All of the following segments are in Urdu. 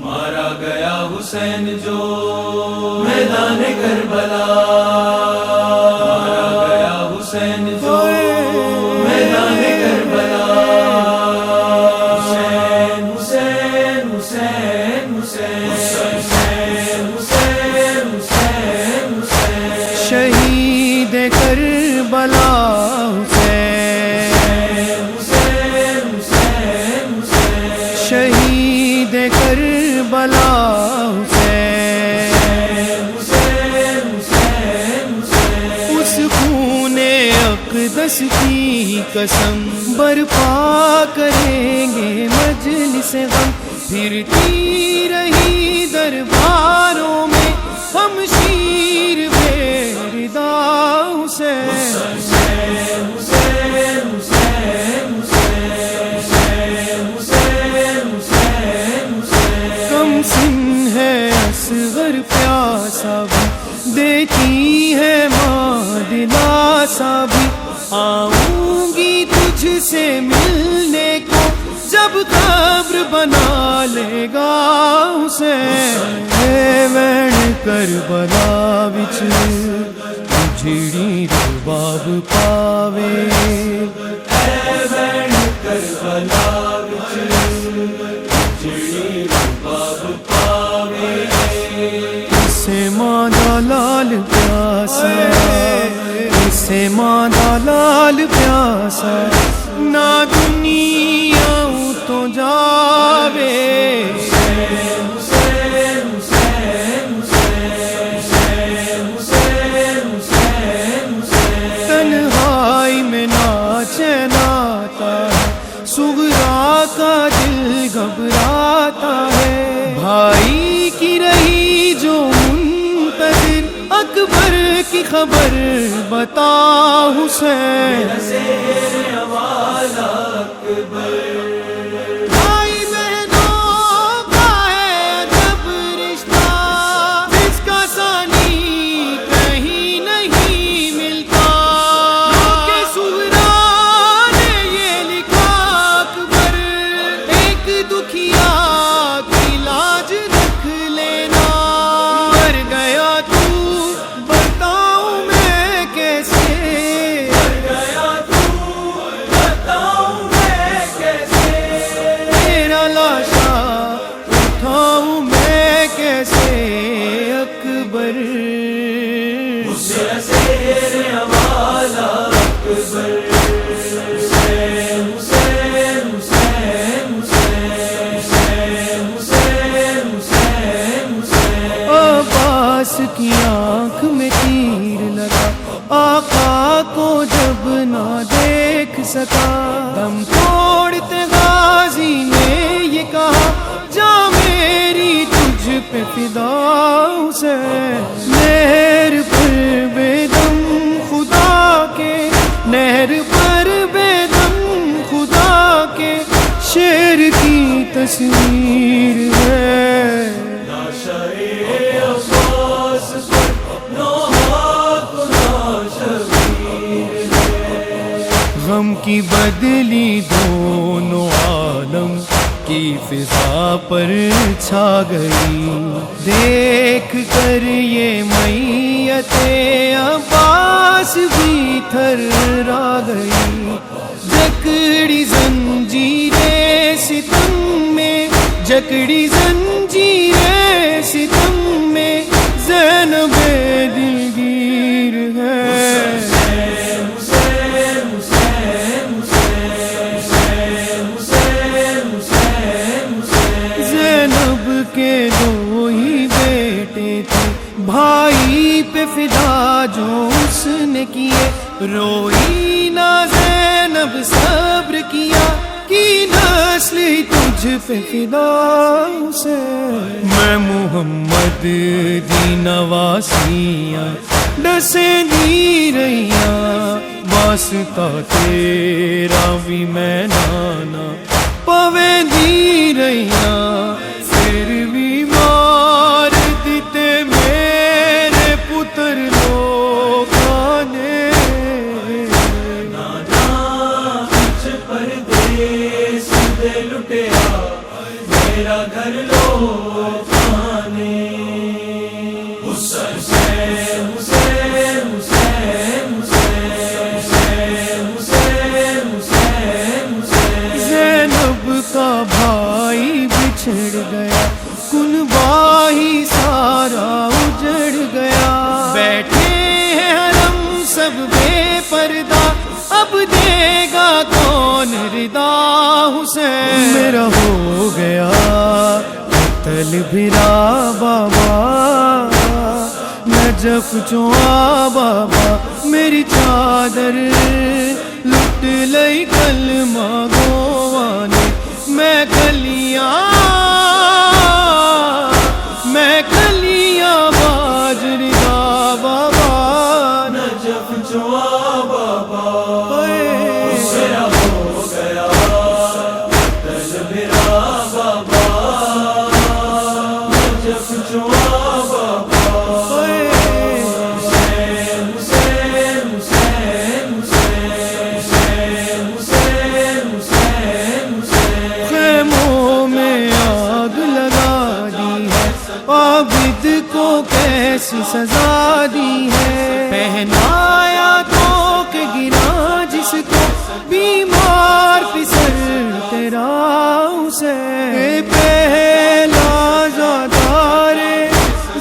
مارا گیا حسین جو میدان کربلا، مارا گیا حسین جو میدان کربلا، حسین حسین حسین حسین حسین حسین حسین حسین شہید کربلا حسین، شہید کربلا حسین، اس خون اقدس کی قسم برپا کریں گے مجلس غم، پھرتی رہی درباروں میں ہم شیر بیردا حسین، کم سن ہے اصغر پیاسا بھی، دیتی ہے ماں دلاسا بھی، آؤں گی تجھ سے ملنے کو جب قبر بنا لے گا حسین، اے وین کربلا وچ جھڑی رباب پاوے، اے وین کربلا وچ جھڑی رباب پاوے، اسے ماں دا لال پیاسا، اسے ماں دا لال پیاسا، نہ دنیا تو جاوے، تنہائی میں ناچے ناتا ہے، سغرا کا دل گھبراتا ہے، بھائی کی رہی جو منتظر اکبر کی خبر بتا حسین، بھائی بہنوں کا ہے جب رشتہ، جس کا ثانی کہیں نہیں ملتا، کہ سغرا نے یہ لکھا اکبر ایک دکھیا کی لاج رکھ لینا، مر گیا تو بتاؤں میں کیسے، مر گیا تو بتاؤں میں کیسے، تیرا لاشا اٹھاؤں میں کیسے اکبر، شیر والا اکبر، حسین حسین حسین حسین حسین حسین حسین، عباس کی آنکھ میں تیر لگا، آقا کو جب نہ دیکھ سکا، دم توڑتے غازی نے یہ کہا جا میری تجھ پہ فدا حسین، نہر پر بے دم خدا کے، نہر پر بے دم خدا کے، شیر کی تصویر ہے، غم کی بدلی دونوں عالم کی فضا پر چھا گئی، دیکھ کر یہ میت عباس بھی تھرا گئی، جکڑی زنجیریں ستم میں، جکڑی زنجیریں ستم میں، زینب دلگیر ہے، زینب کے دو ہی بیٹے تھے، بھائی پہ فدا جو اس نے کیے، روئی نہ زینب صبر کیا، کی نسل ہی تجھ پہ فدا حسین، میں محمد دی نواسیاں ڈسیں دی رہیاں، واسطہ تیرا بھی میں نانا پویں دی رہیاں، پھر بھی مار دیتے میں زینب کا بھائی بچھڑ گیا، کنبہ ہی سارا اجڑ گیا، بیٹھے ہیں حرم سب بے پردہ، اب دے گا کون ردا؟ حسین میرا ہو گیا قتل بھرا بابا، نجف چوا بابا، میری چادر لٹ لئی کلمہ گوانے، میں کلیاں باجری دا بابا، نجف چوا بابا، میرا ہو گیا قتل بھرا بابا، نجف چوا بابا، خیموں میں آگ لگا دی ہے، عابد کو کیسی سزا دی ہے، پہنایا تو کہ گرا جس کو، بیمار پسر تیرا حسین، پہلا زادار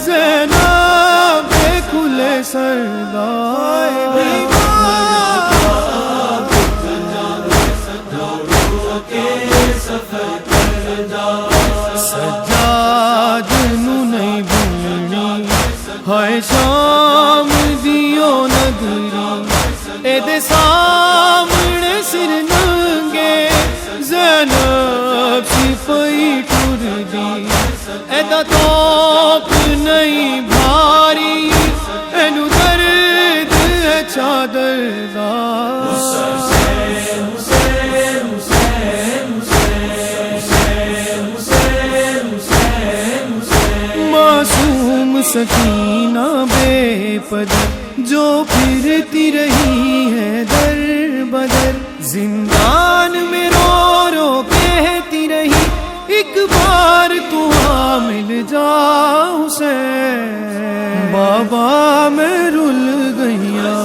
زینب کھلے سردار سجاد نو نہیں بھولنی، ہائے شام دیو نگری، اے دے سامنے سر ننگے، زینب سپاہی ٹر دی، اے دا توپ نہیں بھاری، اینو درد ہے چادر دا، معصوم سکینہ بے پدر جو پھرتی رہی ہے در بدر، زندان میں رو رو کہتی رہی، ایک بار تو آ مل جا حسین، بابا میں رل گیا،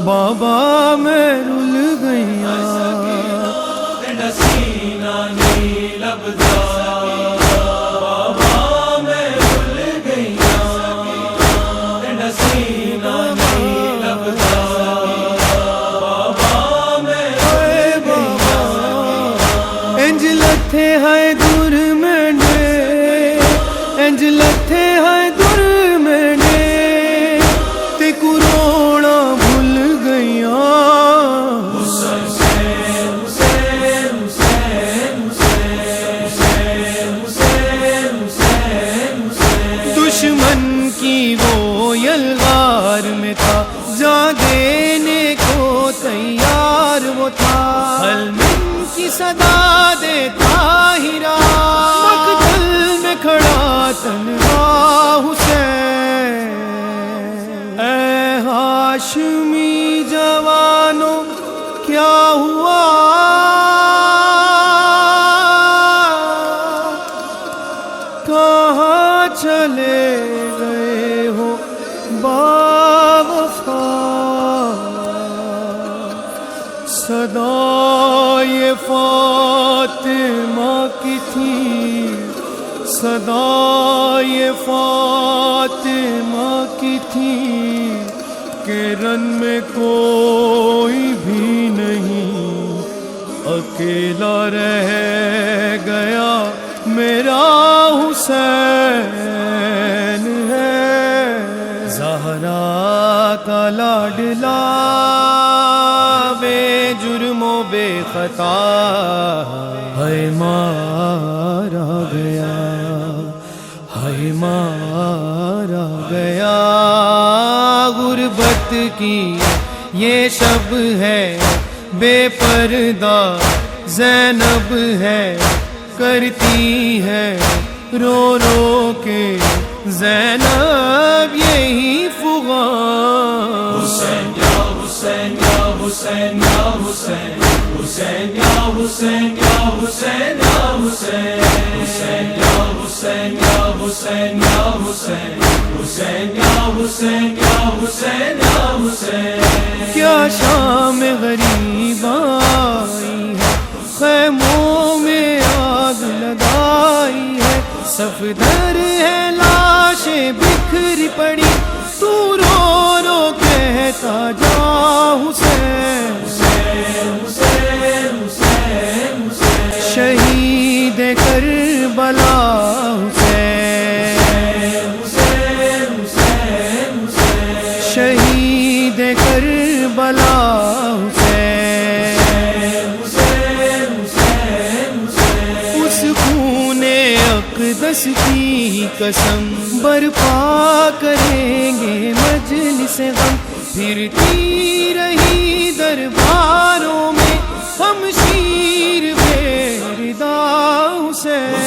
بابا میں رل گیا، سینہ نہیں لبدا، بابا میں رل گیا، سینہ نہیں لبدا، بابا میں رل گیا، انج لتھے ہے دور مینڈے، انج لتھے ہے دور مینڈے، تے کروڑا بھول گیا، دشمن کی وہ یلغار میں تھا، جان دینے کو تیار وہ تھا، حلم کی صدا دیتا ہی رہا، مقتل میں کھڑا تنہا حسین، اے ہاشمی جوانوں کیا ہوا؟ کہاں چلے گئے ہو باوفا؟ صدا یہ فاطمہ کی تھی، صدا یہ فاطمہ کی تھی، کہ رن میں کوئی بھی نہیں، اکیلا رہ گیا میرا حسین ہے، زہرا کا لاڈلا بے جرم و بے خطا، ہے مارا گیا، ہے مارا گیا، غربت کی یہ شب ہے، بے پردہ زینب ہے، کرتی ہے رو رو کے زینب یہی فغان، حسین یا حسین یا حسین یا حسین، حسین یا حسین یا حسین یا حسین، حسین یا حسین Hussein, Ya Hussein, Ya Hussein, Hussein, Ya Hussein, Ya Hussein, Ya Hussein. کیا شام غریب آئی ہے، خیموں میں آگ لگائی ہے، صفدر ہے لاشیں بکھری پڑی، تو رو رو کہتا جا حسین، شہید کربلا حسین، شہید کربلا حسین، اس خون اقدس کی قسم برپا کریں گے مجلس غم، پھرتی رہی درباروں میں ہم شیر بے ردا حسین،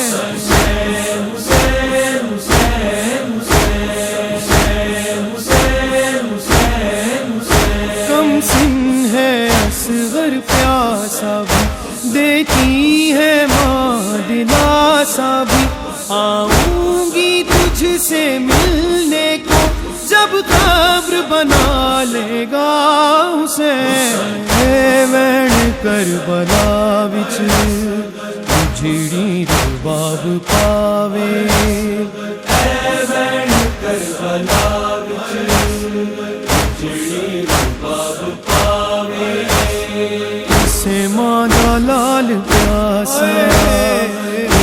کم سن ہے اصغر پیاسا بھی، دیتی ہے ماں دلاسا بھی، آؤں گی تجھ سے ملنے کو جب قبر بنا لے گا حسین، اے وین کربلا وچ جڑی رباب پاوے، اے وین کربلا وچ جڑی رباب پاوے، اسے ماں دا لال پیاسا،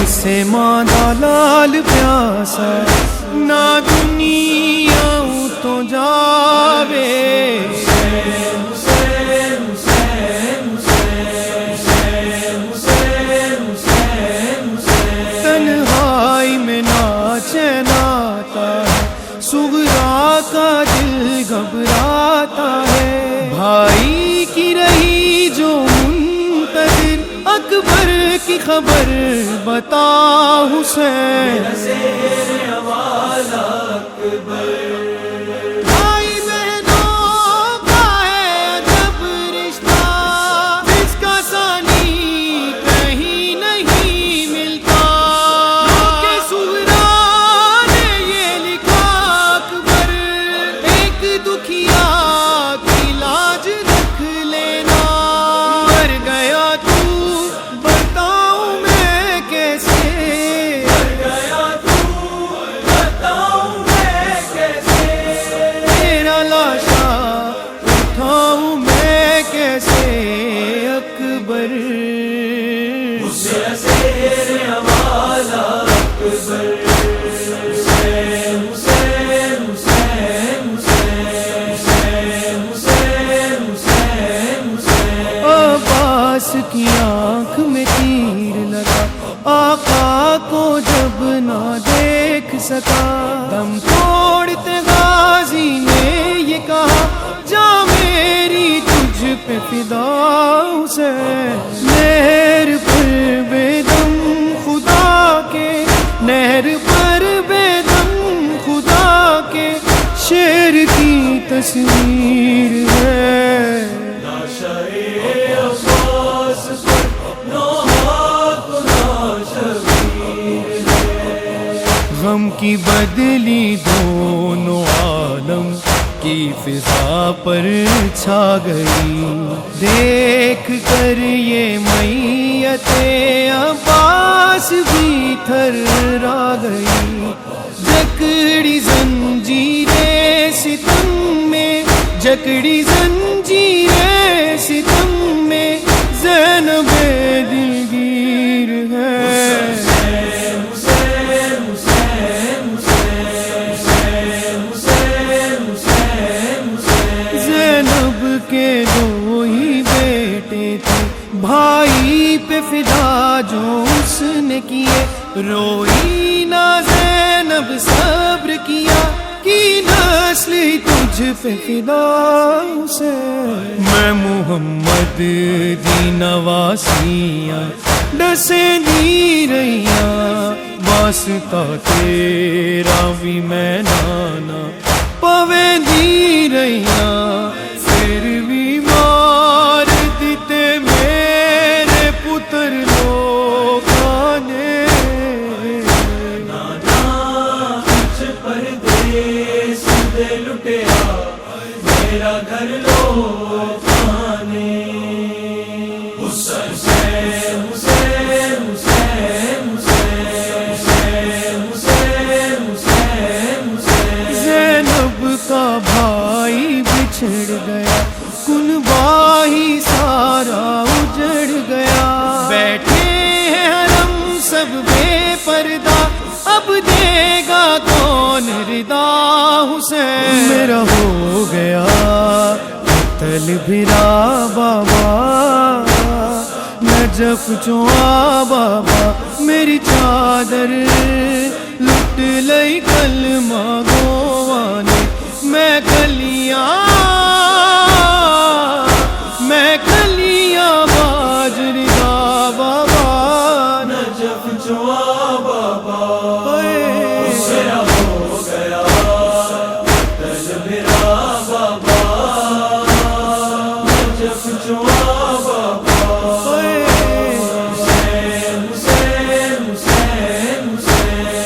اسے ماں دا لال پیاسا، نہ دنیا تو جاوے، تنہائی میں ناچین آتا ہے، صغرا کا دل گھبراتا ہے، بھائی کی رہی جو منتظر، اکبر کی خبر بتا حسین، بھائی بہنوں کا ہے عجب رشتہ، جس کا ثانی کہیں نہیں ملتا، کہ صغرا نے یہ لکھا اکبر، ایک دکھیا کی لاج رکھ لینا، مر گیا تو بتاؤں میں کیسے، مر گیا تو بتاؤں میں کیسے، تیرا لاشا اٹھاؤں میں کیسے اکبر، عباس کی آنکھ میں تیر لگا، آقا کو جب نہ دیکھ سکا، دم توڑتے غازی نے یہ کہا، جا میری تجھ پہ فدا حسین، نہر پر بے دم خدا کے، نہر پر بے دم خدا کے، شیر کی تصویر ہے، غم کی بدلی دونوں عالم کی فضا پر چھا گئی، دیکھ کر یہ میت عباس بھی تھرا گئی، جکڑی زنجیریں ستم میں، جکڑی زنجیریں ستم میں، زینب دلگیر ہے، زینب کے دو ہی بیٹے تھے، بھائی پہ فدا جو اس نے کیے، روئی نہ زینب صبر کیا، کی نسل تجھ پہ فدا حسین، میں محمد دی نواسیاں ڈسیں دی رہیاں، واسطہ تیرا بھی میں نانا پویں دی رہیاں، پھر بھی مار دیتے میرے پتر لوگاں نے، لٹیا میرا گھر لوگ آنے حسین حسین حسین حسین حسین حسین حسین زینب کا بھائی بچھڑ گیا، کنبہ ہی سارا اجڑ گیا، بیٹھے ہیں حرم سب بے پردہ، اب دے گا کون ردا؟ حسین میرا ہو گیا قتل بھرا بابا، نجف چوا بابا، میری چادر لٹ لئی کلمہ گوانے، میں کلیاں باجری دا بابا، نجف چوا بابا میرا ہو گیا قتل بھرا بابا، نجف چوا بابا حسین حسین حسین حسین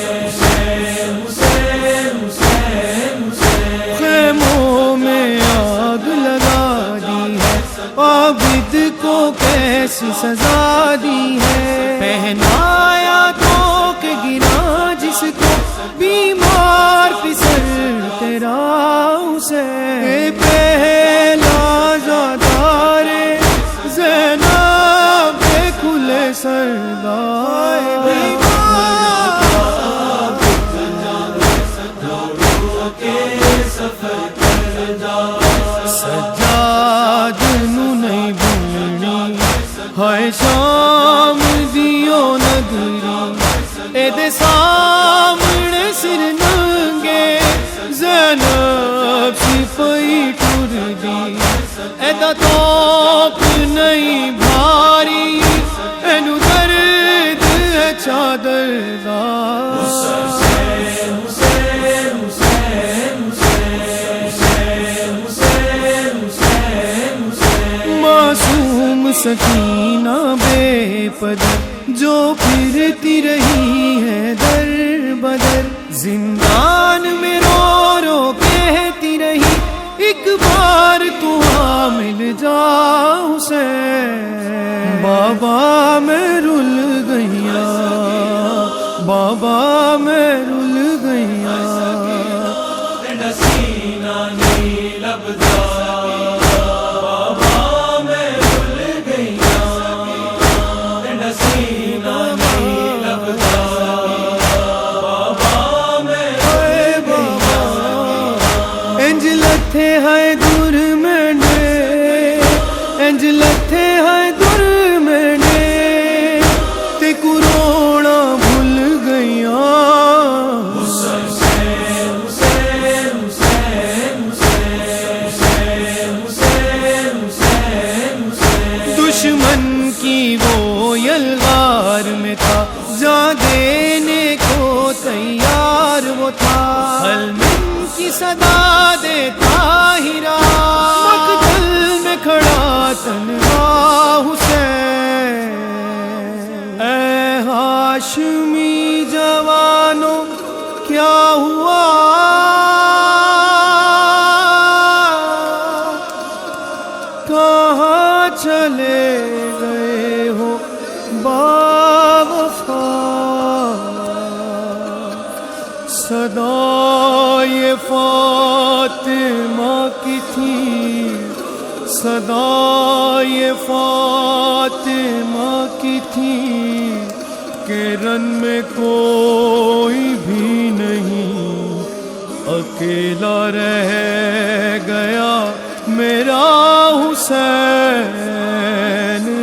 حسین حسین حسین خیموں میں آگ لگا دی ہے، عابد کو کیسی سزا دی ہے، پہنایا تو کہ گرا جس کو، بیمار پسر تیرا حسین، پہلا زادار زینب کے کھلے سردار سجاد نو نہیں بھولنی ہائے شام دیو نگری، اے دے سامنے سر ننگے زینب سپاہی ٹر دی، اے دا توپ نہیں بھاری، اینو درد ہے چادر دا معصوم سکینہ بے پدر جو پھرتی رہی ہے در بدر، زندان میں رو رو کہتی رہی ایک بار تو مل جا حسین، بابا میں رل گیا، بابا میں رل گیا، سینہ نہیں لبدا بابا میں رل گیا، سینہ نہیں لبدا بابا میں رل گیا، انج لتھے ہے دور میں نے، انج لتھے ہے دور میں نے، تے کروڑا بھول گیا، دشمن کی وہ یلغار میں تھا، جان دینے کو تیار وہ تھا، حلم کی صدا دیتا ہیرا، مقتل میں کھڑا تنہا حسین، اے ہاشمی جوانوں کیا ہوا؟ کہاں چلے گئے ہو باوفا؟ صدا یہ فاطمہ کی تھی، صدا یہ فاطمہ کی تھی، کہ رن میں کوئی بھی نہیں، اکیلا رہ گیا میرا حسین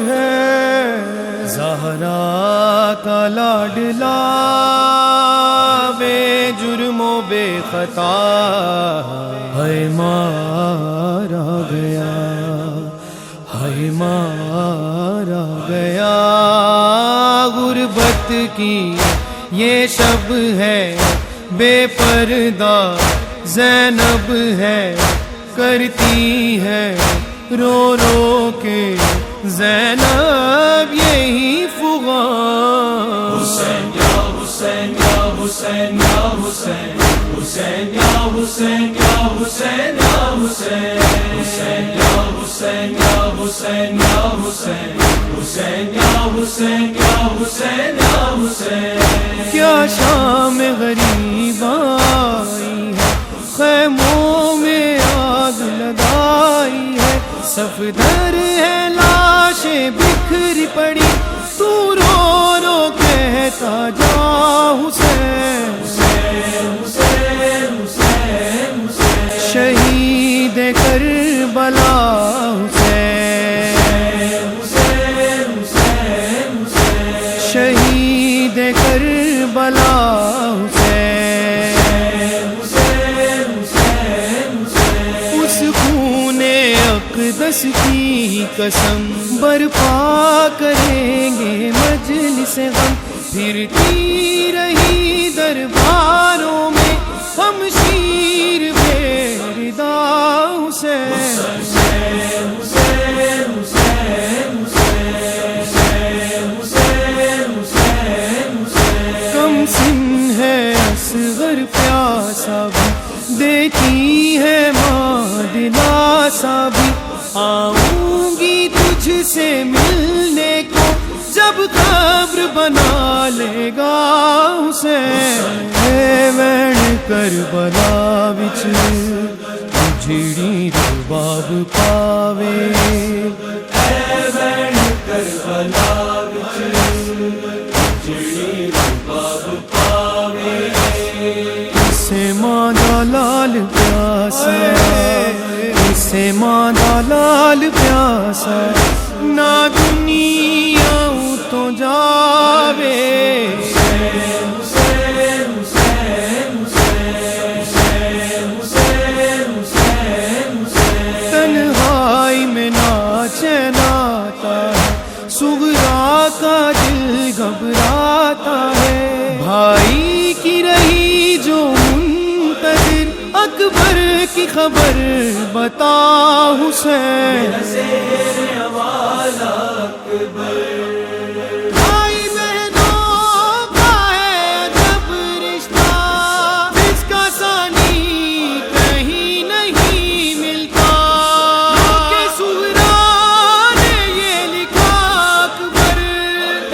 ہے، زہرا کا لاڈلا بے جرم و بے خطا، ہے مارا گیا، ہے مارا گیا، غربت کی یہ شب ہے، بے پردہ زینب ہے، کرتی ہے رو رو کے زینب یہی فغان، حسین یا حسین یا حسین یا حسین Hussein ya Hussein ya Hussein ya Hussein Hussein ya Hussein ya Hussein ya Hussein Hussein ya Hussein ya Hussein ya Hussein کیا شام غریب آئی ہے خیموں میں آگ لگائی ہے صفدر ہے لاشیں بکھری پڑی تو رو رو کہتا جا حسین شہید کربلا حسین شہید کربلا حسین اس خون اقدس کی قسم برپا کریں گے مجلس غم پھرتی رہی درباروں میں ہم شیر بیردا حسین کم سن ہے اصغر پیاسا بھی دیتی ہے ماں دلاسا بھی آؤں گی تجھ سے ملنے کو جب قبر بنا لے گا حسین اے وین کربلا وچ جڑی رباب پاوے اے وین کربلا وچ جڑی رباب پاوے اسے ماں دا لال پیاسا اسے ماں دا لال پیاسا نہ دنیا تو جاوے تنہائی میں ناچے ناتا ہے صغرا کا دل گھبراتا ہے بھائی کی رہی جو منتظر اکبر کی خبر بتا حسین بھائی بہنوں کا ہے عجب رشتہ جس کا ثانی کہیں نہیں ملتا کہ صغرا نے یہ لکھا اکبر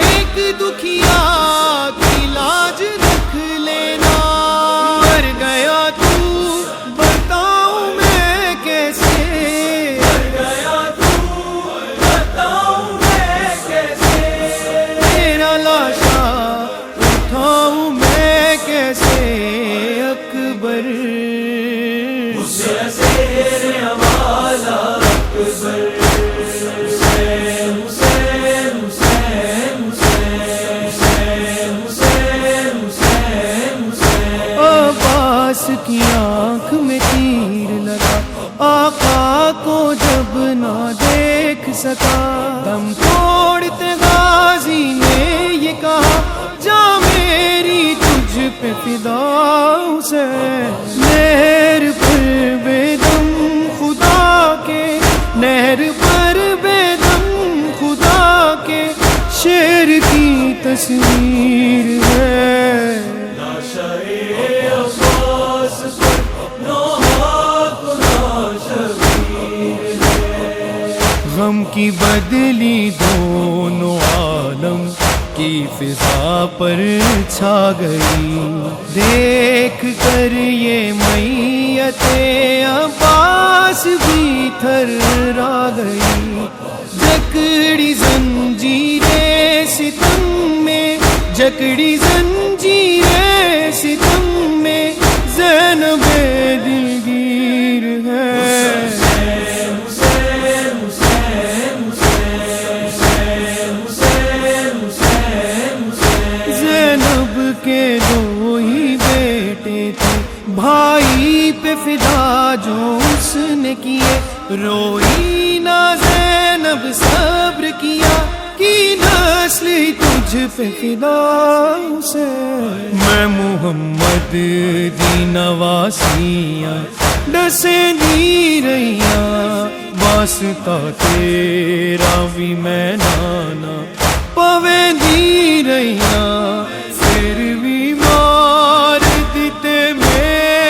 ایک دکھیا کی لاج رکھ لینا مر گیا تو بتاؤں میں کیسے عباس کی آنکھ میں تیر لگا آقا کو جب نہ دیکھ سکا دم توڑتے غازی نے یہ کہا جا میری تجھ پہ فدا حسین نہر پر بے دم خدا کے نہر پر بے دم خدا کے شیر کی تصویر ہے غم کی بدلی دونوں عالم کی فضا پر چھا گئی دیکھ کر یہ میت عباس بھی تھرا گئی جکڑی زنجیریں ستم میں جکڑی زنجیریں ستم میں زینب دلگیر ہے کے دو ہی بیٹے تھے بھائی پہ فدا جو اس نے کیے روئی نہ زینب صبر کیا کی نسل ہی تجھ پہ فدا سے میں محمد دی نواسیاں ڈسیں دی رہیاں واسطہ تیرا بھی میں نانا پویں دی رہیاں پھر بھی مار دیتے میں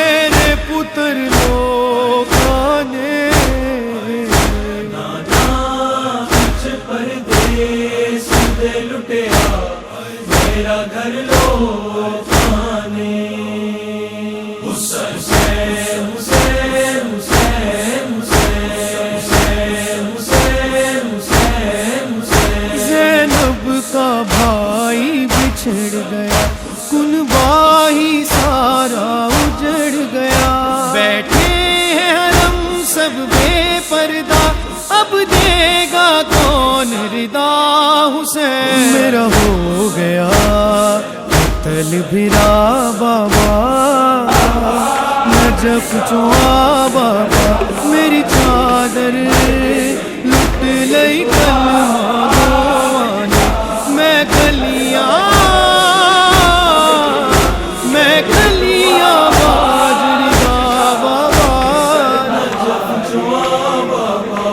زینب کا بھائی بچھڑ گیا، کنبہ ہی سارا اجڑ گیا، بیٹھے ہیں حرم سب بے پردہ، اب دے گا کون ردا؟ حسین میرا ہو گیا قتل بھرا بابا، نجف چوا بابا، میری چادر لٹ لئی کلمہ میں کلیاں باجری بابا، نجف چوا بابا،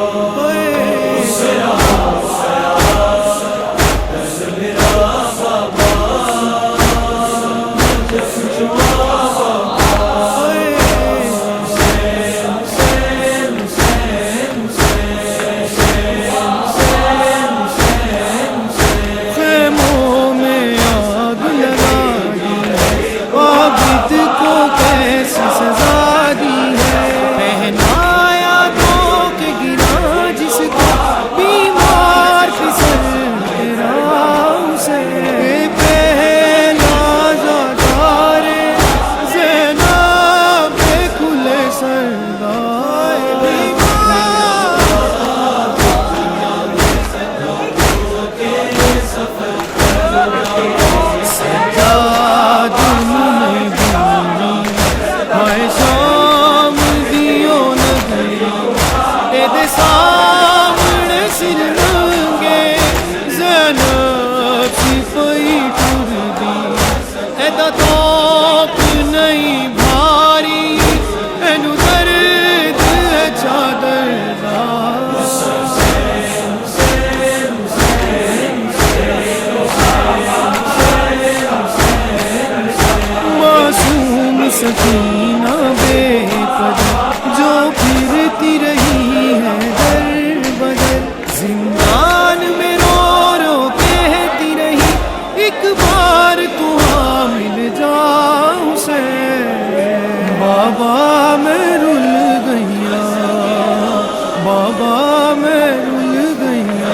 سکینہ بے قدر جو پھرتی رہی ہے در بدر، زندان میں رو رو کہتی رہی ایک بار تو آ مل جا حسین، بابا میں رل گیا، بابا میں رل گیا،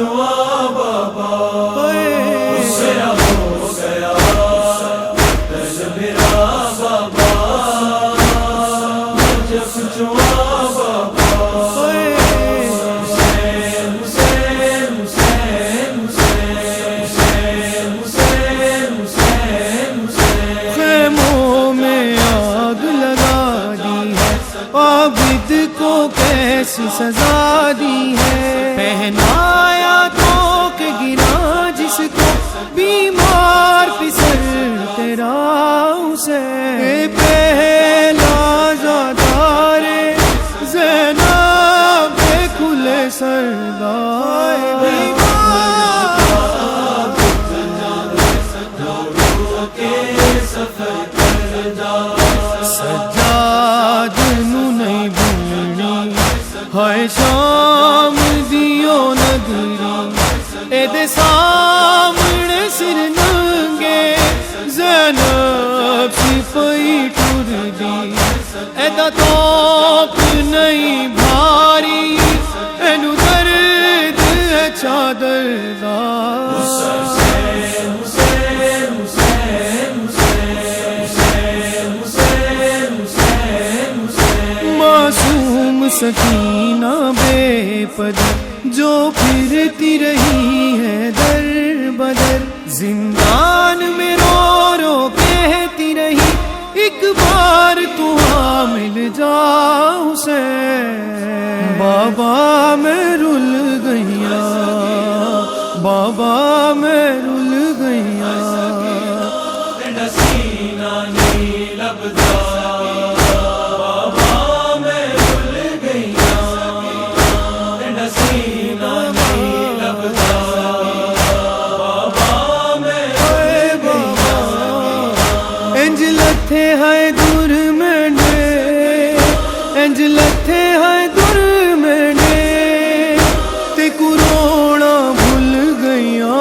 چوا بابا حسین ہو گیا دل میرا بابا جب چوا بابا حسین حسین حسین حسین حسین حسین خیموں میں آگ لگا دی ہے عابد کو کیسی سزا دی ہے پہنایا تو کہ گرا جس کو بیمار پسر تیرا حسین پہلا زادار زینب کھلے سردار سجاد نو نہیں بھولنی ہائے شام دیو نگری اے دے سامنے سر ننگے زینب سپاہی ٹر دی اے دا توپ نہیں بھاری اینو درد ہے چادر دار معصوم سکینہ بے پدر جو پھرتی رہی ہے در بدر زندان میں رو رو کہتی رہی ایک بار تو مل جا حسین بابا میں رل گیا بابا میں رل گیا سینہ نہیں لبدا لتھے ہے دور میں انج لتھے ہے دور میں تے کروڑا بھول گیا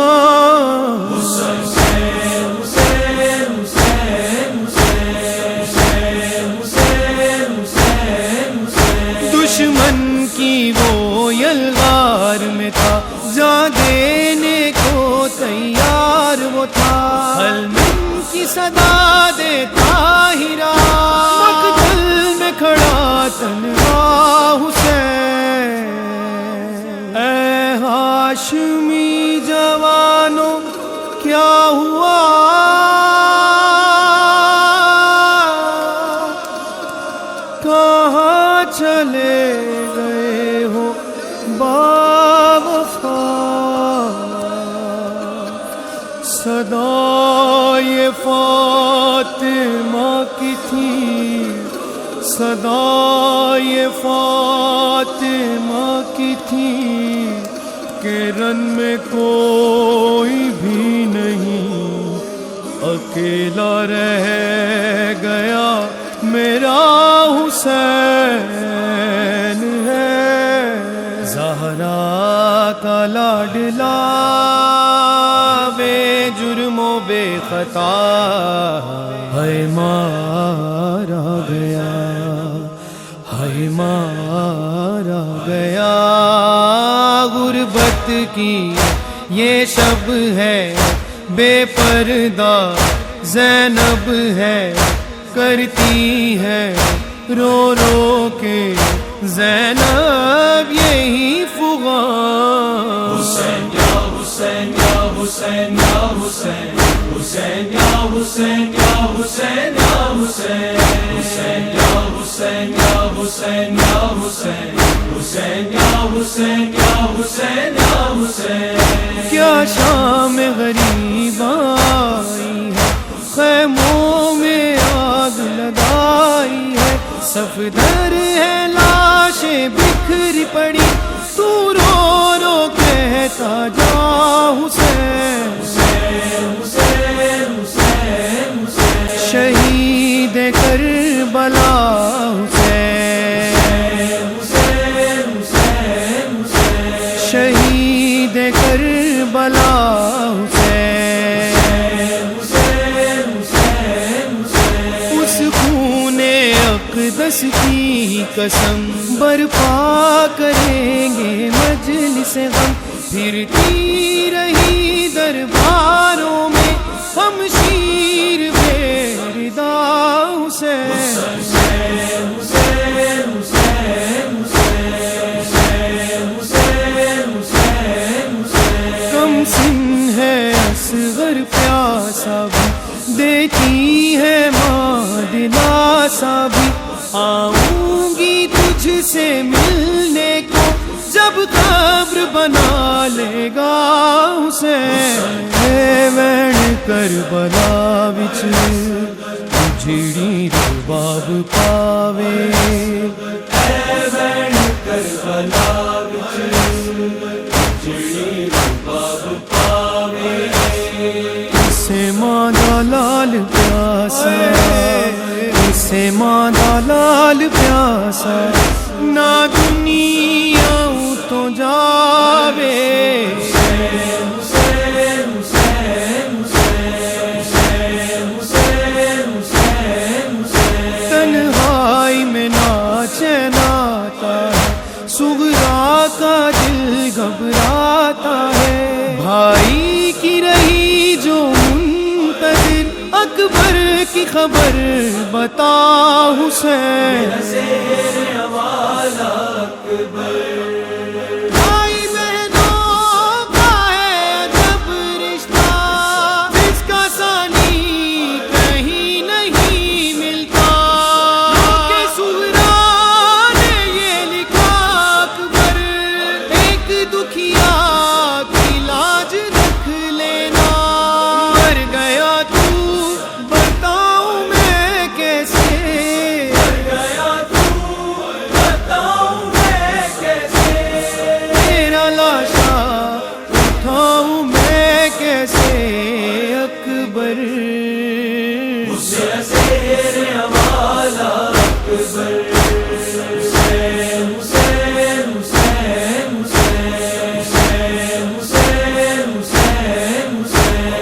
دشمن کی وہ یلغار میں تھا جا دینے کو تیار وہ تھا حلمن کی صدا دیتا ہیرا مقتل میں کھڑا تنہا حسین اے ہاشمی جوانوں کیا ہوا کہاں چلے گئے ہو باوفا صدا یہ فاطمہ کی تھی صدا یہ فاطمہ کی تھی کہ رن میں کوئی بھی نہیں اکیلا رہ گیا میرا حسین ہے زہرا کا لاڈلا بے جرم و بے خطا ہے مارا گیا ہے مارا گیا غربت کی یہ شب ہے بے پردہ زینب ہے کرتی ہے رو رو کے زینب یہی فغان حسین یا حسین یا حسین یا حسین حسین یا حسین یا حسین یا حسین حسین یا حسین یا حسین یا حسین حسین یا حسین یا حسین یا حسین کیا شام غریب آئی ہے خیموں میں آگ لگائی ہے صفدر ہے لاشیں بکھری پڑی تو رو رو کہتا جا حسین شہید کربلا حسین شہید کربلا حسین اس خون اقدس کی قسم برپا کریں گے مجلس غم پھرتی رہی درباروں میں ہم شیر بے ردا حسین کم سن ہے اصغر پیاسا بھی دیتی ہے ماں دلاسا بھی آؤں گی تجھ سے ملنے کو جب قبر بنا لے گا حسین اے وین کربلا وچ جڑی رباب پاوے اے وین کربلا وچ جڑی رباب پاوے اسے ماں دا لال پیاسا اسے ماں دا لال پیاسا نہ دنیا تو جاوے تنہائی میں ناچے ناتا ہے صغرا کا دل گھبراتا ہے بھائی کی رہی جو منتظر اکبر کی خبر بتا حسین بھائی بہنوں کا ہے جب رشتہ جس کا ثانی کہیں نہیں ملتا کہ صغرا نے یہ لکھا اکبر ایک دکھیا کی لاج رکھ لینا مر گیا تو بتاؤں میں کیسے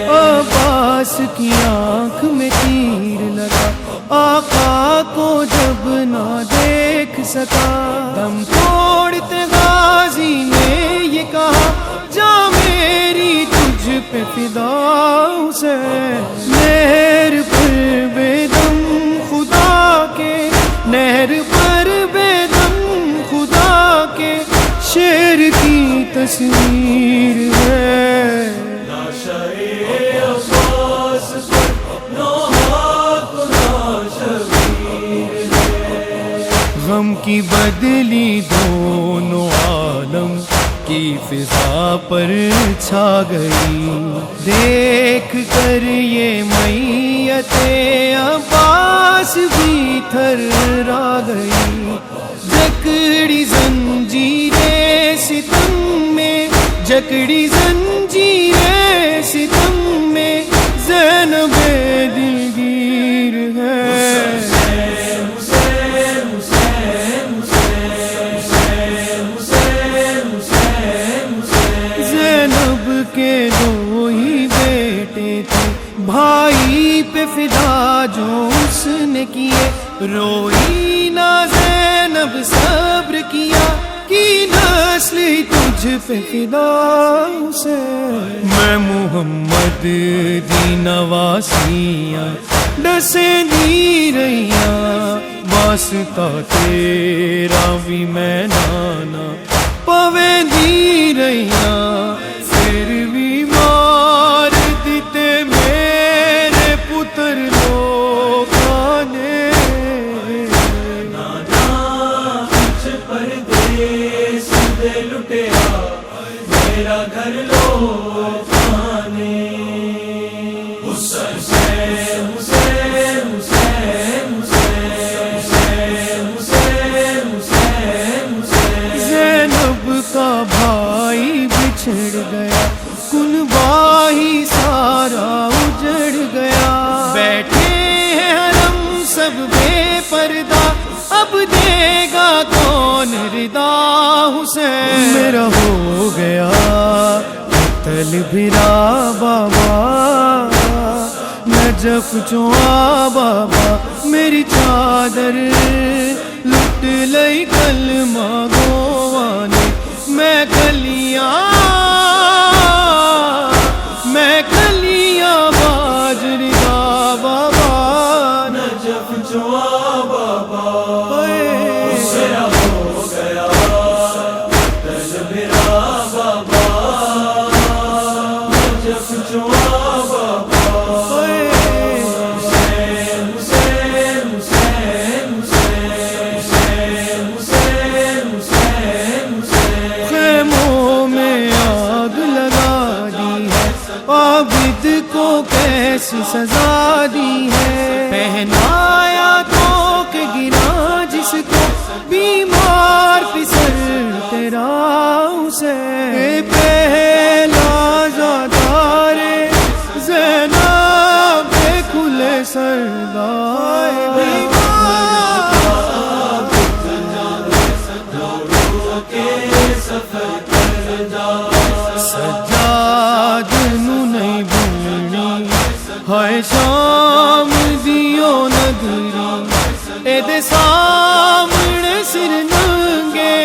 عباس کی آنکھ میں تیر لگا آقا کو جب نہ دیکھ سکا دم توڑتے غازی نے یہ کہا جا میری تجھ پہ فدا حسین نہر پر بے دم خدا کے نہر پر بے دم خدا کے شیر کی تصویر ہے غم کی بدلی دونوں عالم کی فضا پر چھا گئی دیکھ کر یہ میت عباس بھی تھرا گئی جکڑی زنجیریں ستم میں جکڑی زنجیریں ستم میں زینب دلگیر ہے زینب کے دو ہی بیٹے تھے بھائی پہ فدا جو اس نے کیے روئی نہ زینب صبر کیا کی نسل تجھ پہ فدا حسین میں محمد دی نواسیاں ڈسے دی رہیاں واسطہ تیرا بھی میں نانا پوے دی رہیاں پھر بھی مار دیتے میرے پتر لوگوں نے نانا کچھ پردیس دے لٹیا میرا گھر لوگوں نے حسین حسین حسین زینب کا بھائی بچھڑ گیا کنبہ ہی سارا اجڑ گیا بیٹھے ہیں حرم سب بے پردہ اب دے گا کون ردا حسین میرا ہو گیا قتل بھرا بابا نجف چوا بابا میری چادر لٹ لئی کلمہ گوانے میں کلیاں بس سزا دی ہے، پہنایا تو کہ گرا جس کو بیمار پسر تیرا حسین، پہلا زادار زینب کھلے سردار سجاد نو نہیں بھولنی ہائے شام دیو نگری، اے دے سامنے سر ننگے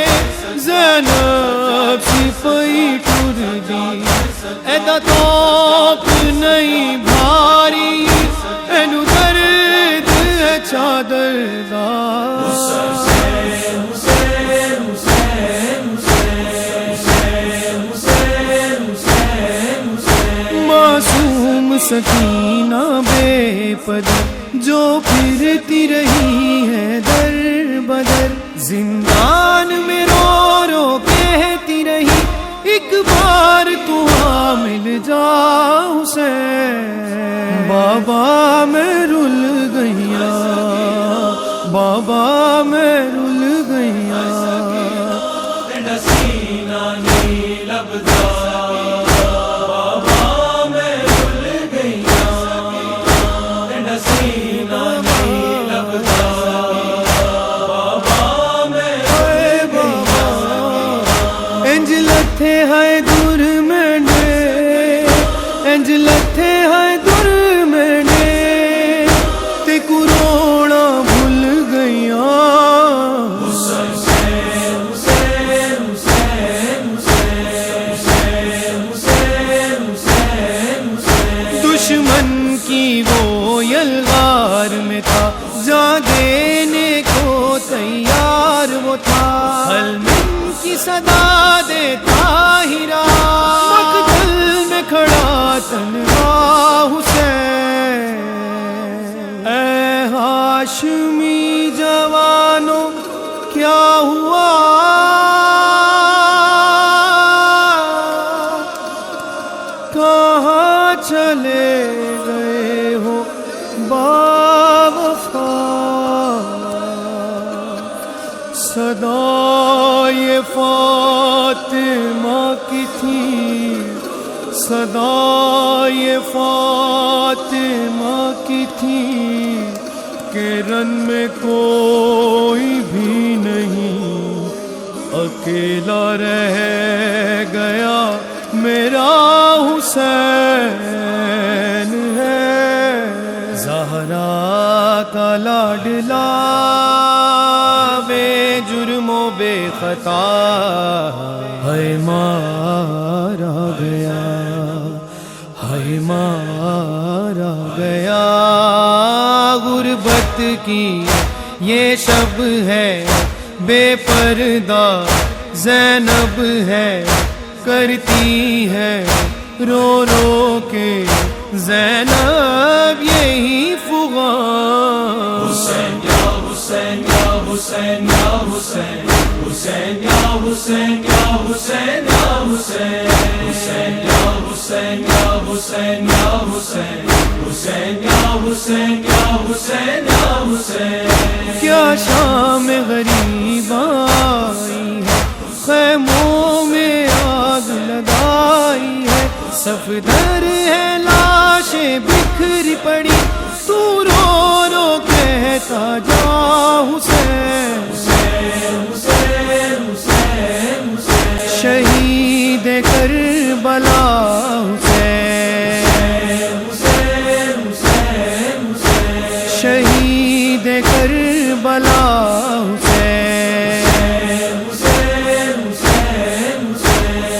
زینب سپاہی ٹر دی، اے دا توپ نہیں بھاری، اینو درد ہے چادر دا، معصوم سکینہ بے پدر جو پھرتی رہی ہے در بدر، زندان میں رو رو کہتی رہی ایک بار تو آ مل جا حسین، بابا میں رل گیا، بابا میں رل گیا، سینہ نہیں لبدا ہے دور میں نے، انج لتھے ہے دور میں نے، تے کروڑا بھول گیا، دشمن کی وہ یلغار میں تھا، جان دینے کو تیار وہ تھا، حلم کی صدا دیتا ہیرا، مقتل میں کھڑا تنہا حسین، اے ہاشمی جوانوں کیا ہوا، کہاں چلے گئے ہو باوفا، صدا یہ فاطمہ کی تھی، صدا یہ فاطمہ کی تھی، کہ رن میں کوئی بھی نہیں، اکیلا رہ گیا میرا حسین ہے، زہرا کا لاڈلا بے جرم و بے خطا، ہے مارا گیا، ہے مارا گیا، غربت کی یہ شب ہے، بے پردہ زینب ہے، کرتی ہے رو رو کے زینب یہی فغان، حسین یا حسین یا حسین یا حسین، حسین یا حسین یا حسین یا حسین، حسین یا حسین یا حسین یا حسین، حسین یا حسین یا حسین یا حسین، کیا شام غریب آئی ہے، خیموں میں آگ لگائی ہے، صفدر ہے لاشیں بکھری پڑی، تو رو رو کہتا جا حسین، شہید کربلا حسین، شہید کربلا حسین،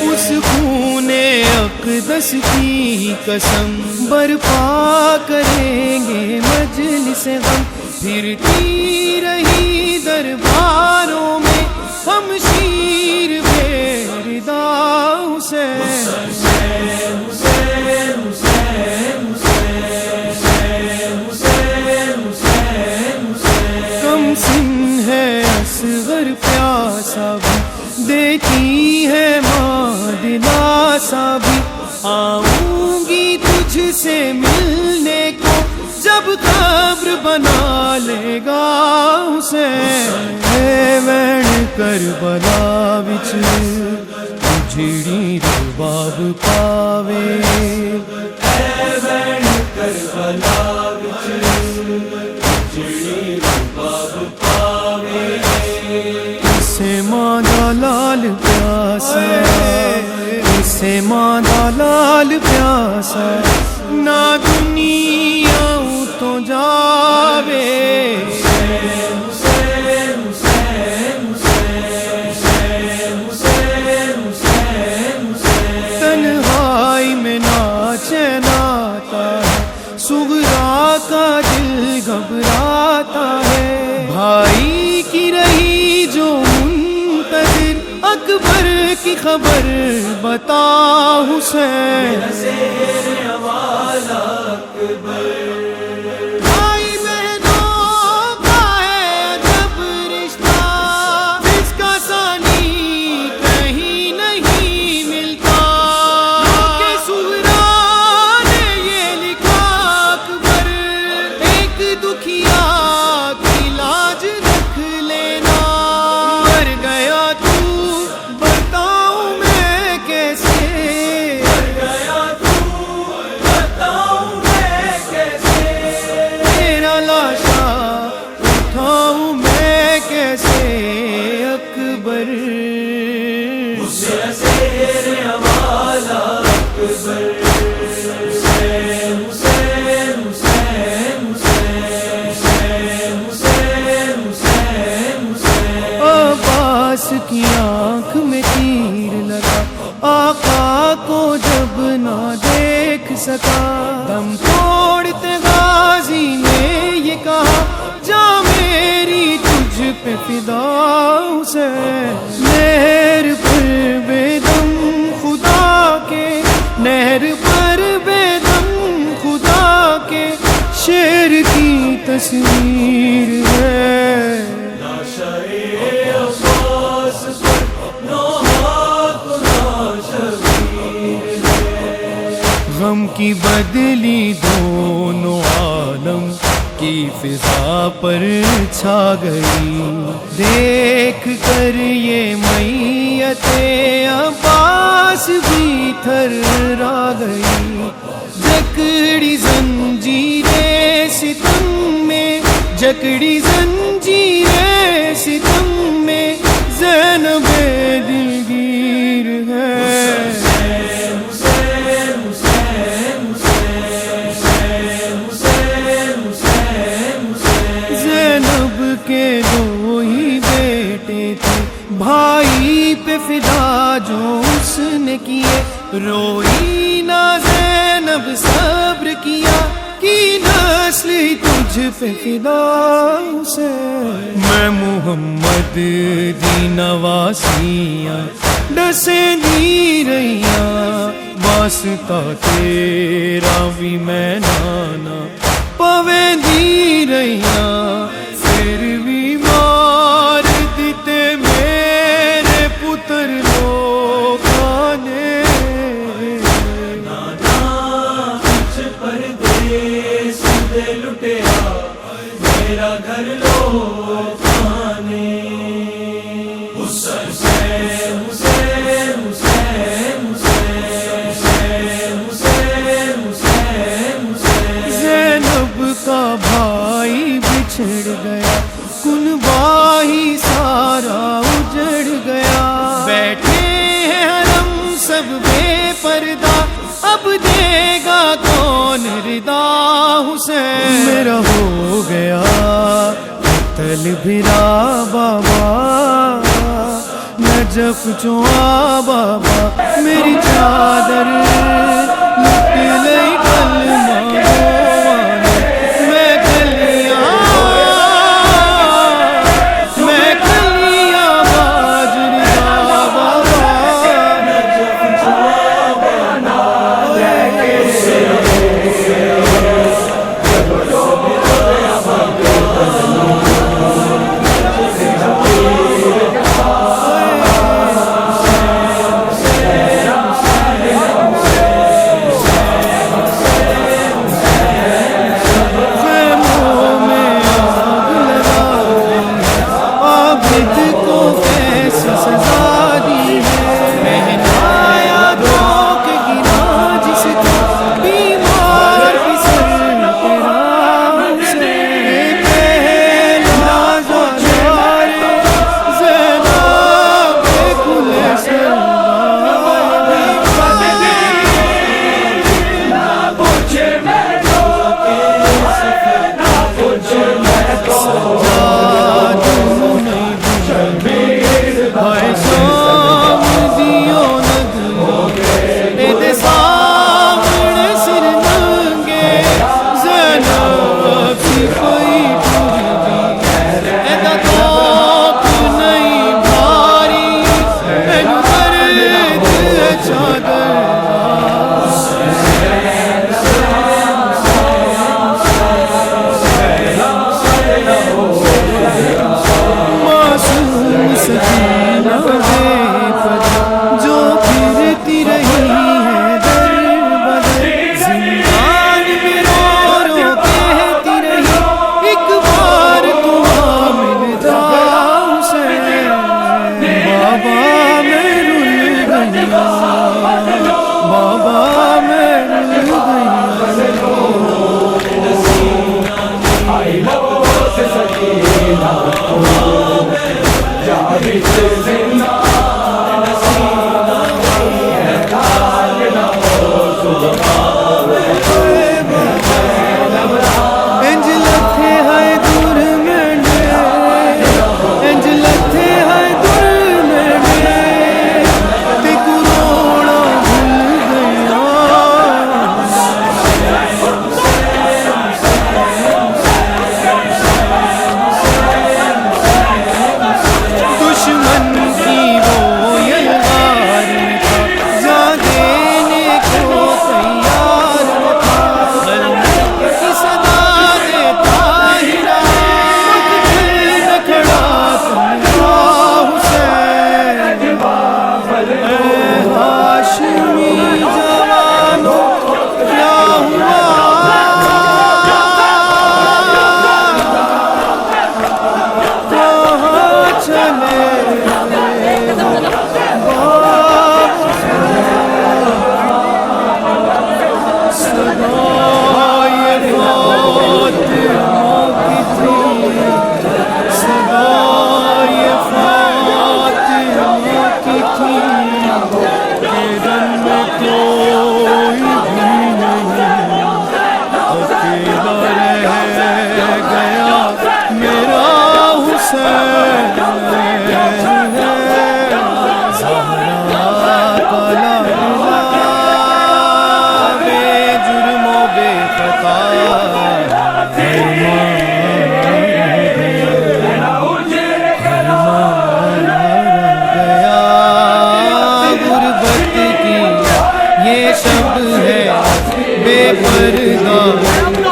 اس خون اقدس کی قسم برپا کریں گے مجلس غم، پھرتی رہی درباروں میں ہم شیر بیردا حسین، کم سن ہے اصغر پیاسا بھی، دیتی ہے ماں دلاسا بھی، آؤں گی تجھ سے ملنے جب قبر بنا لے گا حسین وین کربلا وچ جھڑی رباب پاوے وین کربلا وچ جڑی رباب پاوے اسے ماں دا لال پیاسا اسے ماں دا لال پیاسا نہ دنیا تو جاوے حسین حسین حسین حسین حسین حسین تنہائی میں ناچے ناتا ہے صغرا کا دل گھبراتا ہے بھائی کی رہی جو منتظر اکبر کی خبر بتا حسین زیر والا اکبر بھائی بہنوں کا ہے عجب رشتہ جس کا ثانی کہیں نہیں ملتا کہ صغرا نے یہ لکھا اکبر ایک دکھیا کی لاج رکھ لینا مر گیا تو بتاؤں میں کیسے گیا تو بتاؤں میں کیسے تیرا لاشا اٹھاؤں میں کیسے اکبر زیر والا اکبر حسین حسین حسین حسین حسین حسین حسین عباس کی آنکھ میں تیر لگا آقا کو جب نہ دیکھ سکا دم توڑتے غازی نے یہ کہا جا میری تجھ پہ فدا حسین نہر پر بے دم خدا کے نہر پر بے دم خدا کے شیر کی تصویر ہے ناشائے عباس پر نوحات ناشبیر غم کی بدلی دونوں عالم کی فضا پر چھا گئی دیکھ کر یہ میت عباس بھی تھرا گئی جکڑی زنجیریں ستم میں جکڑی زنجیریں ستم میں زینب دلگیر ہے حسین حسین حسین حسین حسین حسین زینب کے دو ہی بیٹے تھے بھائی پہ فدا جو اس نے کیے روئی نہ زینب صبر کیا کی نسل تجھ پہ فدا حسین میں محمد دی نواسیاں ڈسے دی رہیاں واسطہ تیرا بھی میں نانا پوے دی رہیاں پھر بھی مار دیتے میرے پتر لوگاں نے کچھ پردیس دے لٹیا میرا گھر لو کھانے حسین حسین حسین حسین حسین حسین حسین زینب کا بھائی بچھڑ گیا کنبا ہی سارا اجڑ گیا بیٹھے ہیں حرم سب بے پردہ اب دے گا کون ردا حسین میرا ہو گیا قتل بھرا بابا نجف چوا بابا میری چادر لٹ لئی کلمہ میں کلیاں باجریا بابا کہتی رہی ہے در بدر، زندان میں رو رو کہتی رہی ایک بار تو آ مل جا حسین، بابا میں رل گیا، بابا میں رل گیا۔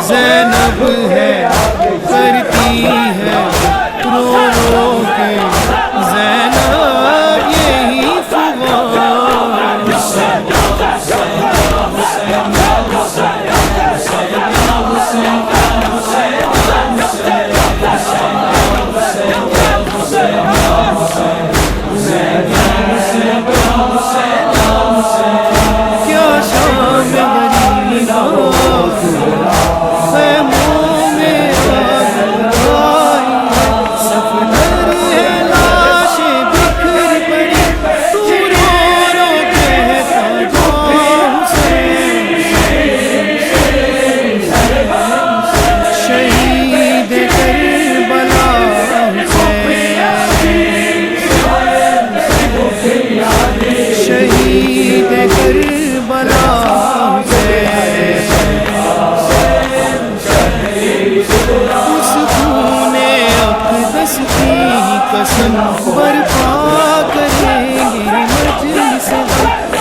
زینب ہے کرتی ہے رو رو کے، زینب یہی کیا شام برپا کریں گے مجلس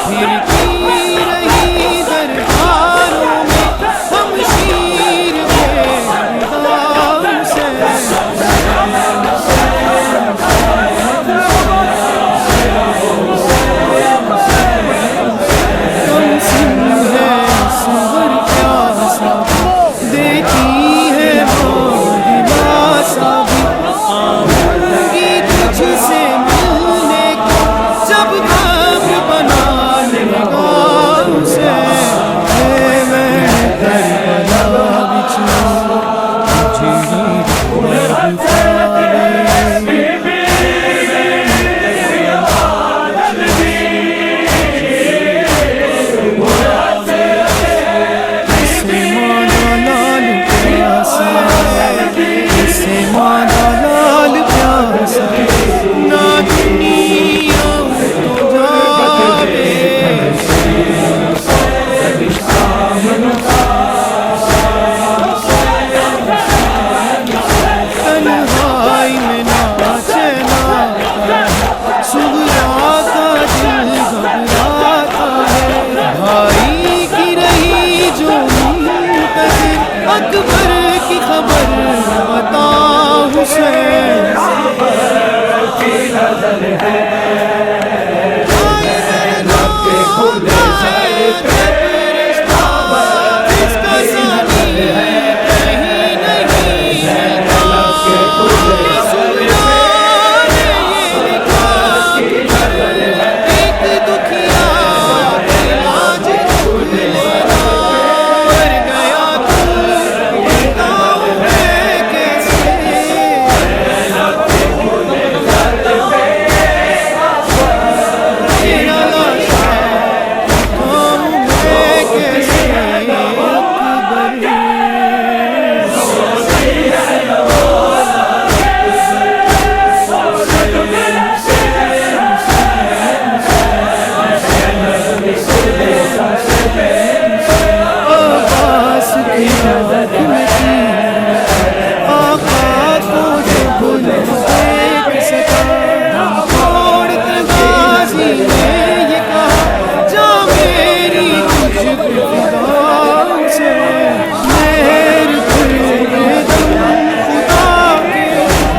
پھر کی رہی درباروں میں ہم شیر دیتی ہے سے ملنے کو جب غم بنا لے گا اسے، میں کربلا بچھوں اکبر کی خبر بتا حسین، کی نظر ہے عباس کی یاد میں تھی آقا کو جو بھول دیکھ سکا چھوڑتے غازی نے یہ کہا جا میری تجھ پہ فدا سے مہر کر بے تم خدا کے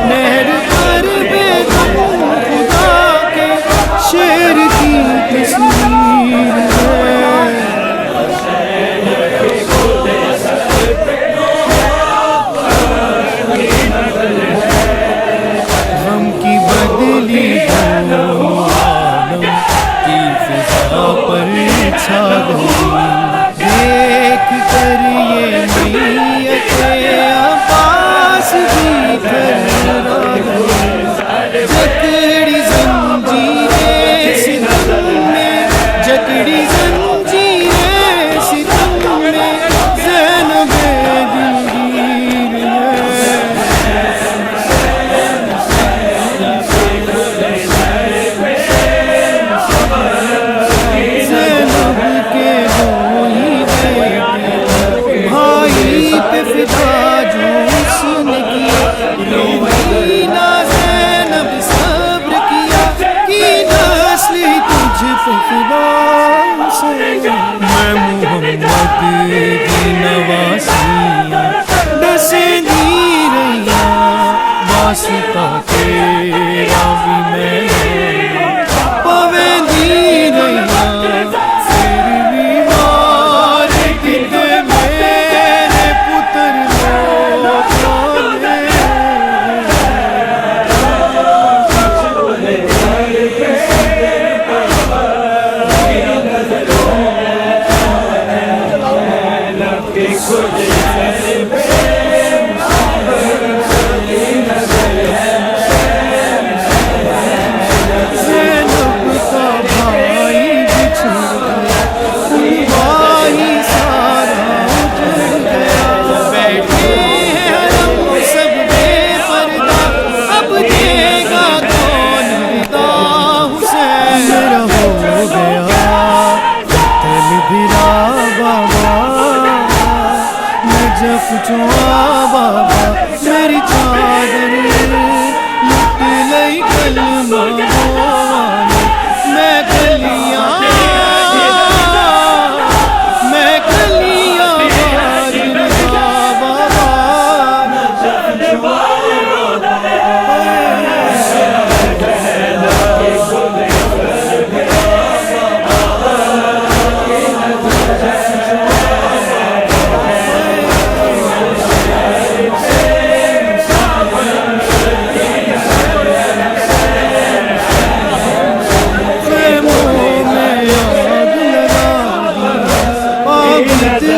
مہر کر بے تم خدا کے شیر کی تصویر ہے غم کی بدلی ہو عالم کی فضا پر چھا گئی دیکھ کر یہ نیت عباس بھی گھبرا گئی جکڑی زنجیریں ستم میں جکڑی زنجیریں ستم میں زینب دلگیر ہے زینب کے وہی بیٹے بھائی پہ فدا جو اس نے کیا روئی نہ زینب صبر کیا کی نسل تجھ پہ فدا سے میں محمد کی نواسیاں ڈسیں دی رہیا واسطہ تیرا بھی میں پویں دی رہیا پھر بھی مار کتے میرے پتر لوگوں نے زینب کا بھائی بچھڑ گیا خونباہی سارا اجڑ گیا بیٹھے ہیں حرم سب بے پردہ اب دے گا کون ردا حسین میرا ہو گیا دل بھرا بابا میں جب چوا بابا میری چادر لٹ لئی کلمہ والے میں کلیاں بابا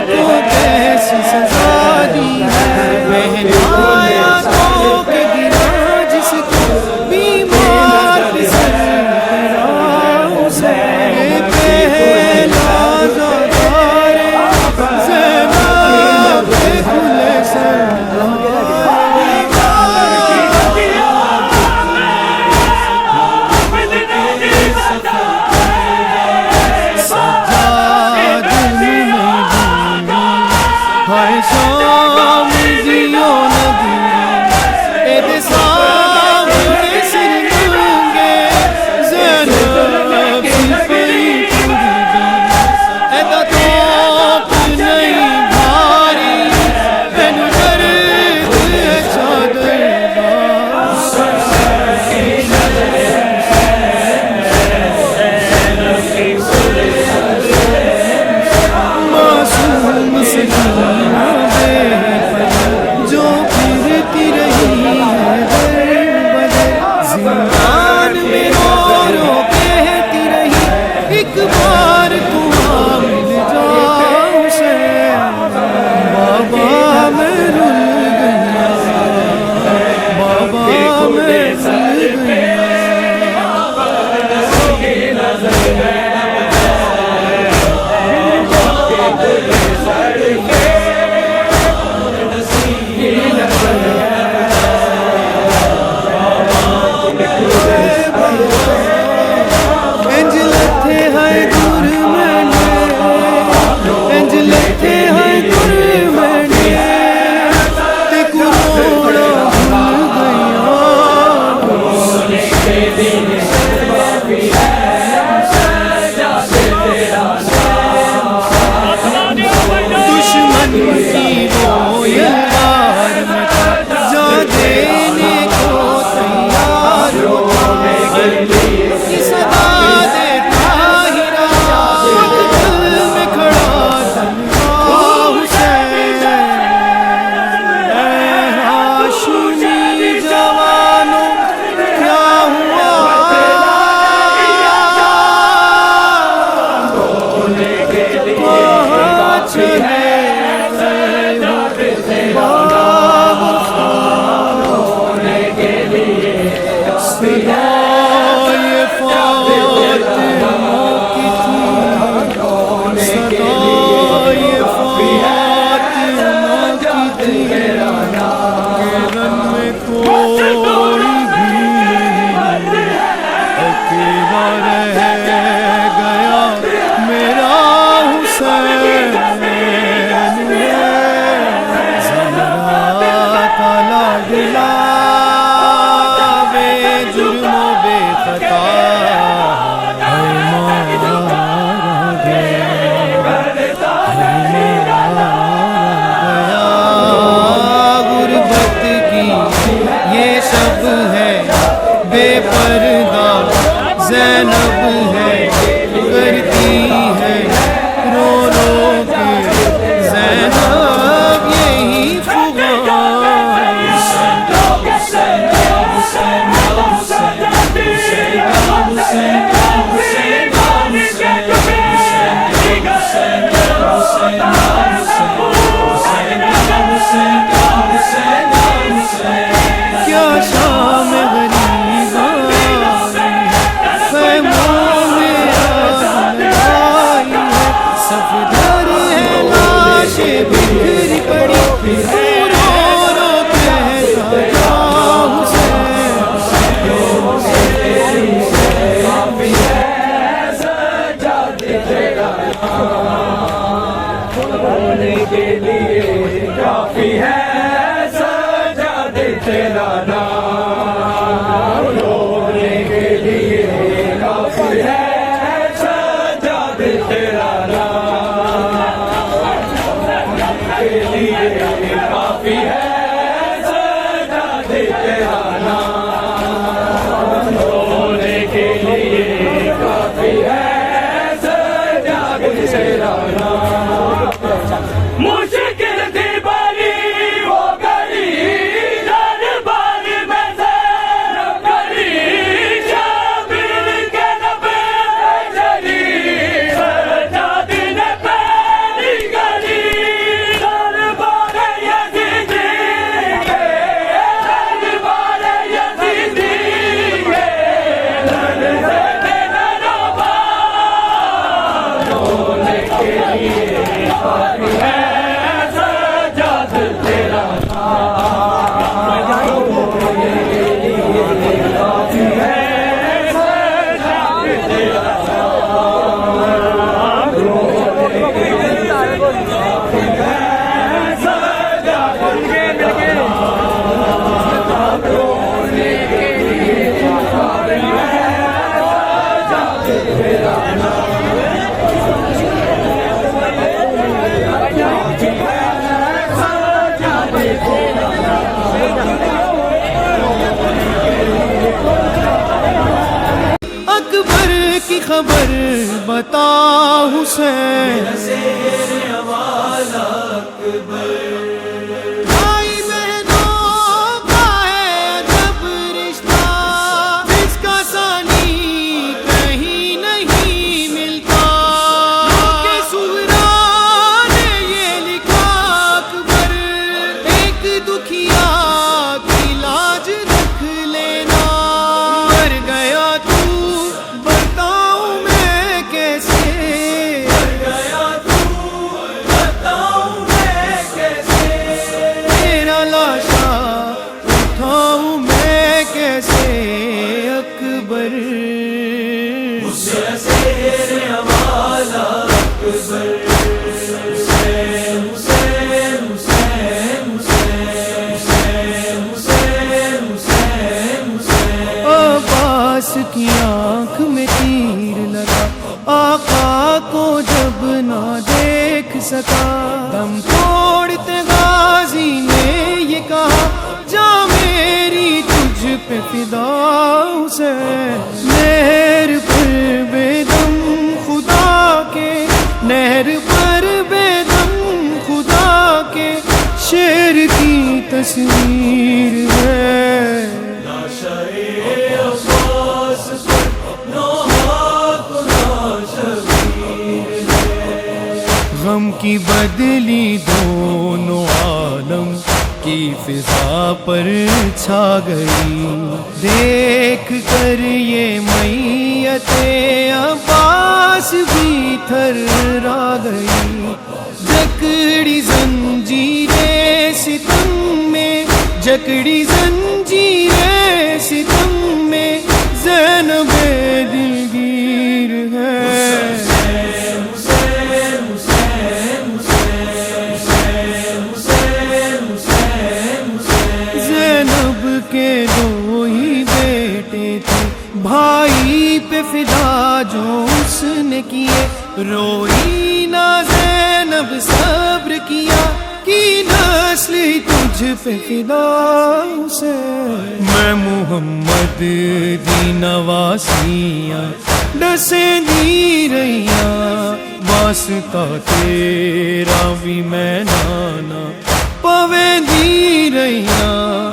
کو کیسی سزا دی ہے بہن آیا تو کہ گرا جس کو بیمار سر گرا اسے پہلا زدار زینب کھلے سجاد میں ہائے کہاں چلے زینب ہے کرتی ہے رو رو کے زینب یہی کیا شام کافی ہے سجاد تیرا نام رونے کے لیے کافی ہے سجاد تیرا نام کے لیے کافی ہے سجاد تیرا نام رونے کے لیے کافی ہے سجاد تیرا نام مشکل تھی بڑی وہ گلی دربار میں زینب گلی شبیر کے نبی جلی سجاد نے پہلی گلی دربار یزیدی کے دربار یزیدی کے رونے کے لیے کافی ہے اکبر کی خبر بتا حسین بھائی بہنوں کا ہے عجب رشتہ جس کا ثانی کہیں نہیں ملتا کہ سغرا نے یہ لکھا اکبر ایک دکھیا کی لاج رکھ لینا مر گیا تو بتاؤں میں کیسے تیرا لاشا اٹھاؤں میں کیسے اکبر عباس کی آنکھ میں تیر لگا آقا کو جب نہ دیکھ سکا دم توڑتے غازی نے یہ کہا جا میری تجھ پہ فدا حسین نہر پر بے دم خدا کے نہر پر بے دم خدا کے شیر کی تصویر ہے غم کی بدلی دونوں عالم کی فضا پر چھا گئی، دیکھ کر یہ میت عباس بھی تھرا گئی، جکڑی زنجیریں ستم میں، جکڑی زنجیریں ستم میں، زینب دلگیر ہے۔ زینب کے دو ہی بیٹے تھے، بھائی پہ فدا جو اس نے کیے، روئی نہ زینب صبر کیا، کی نسل تجھ پہ فدا حسین۔ میں محمد دی نواسیاں ڈسیں دی رہیاں، واسطہ تیرا بھی میں نانا پویں دی رہیاں،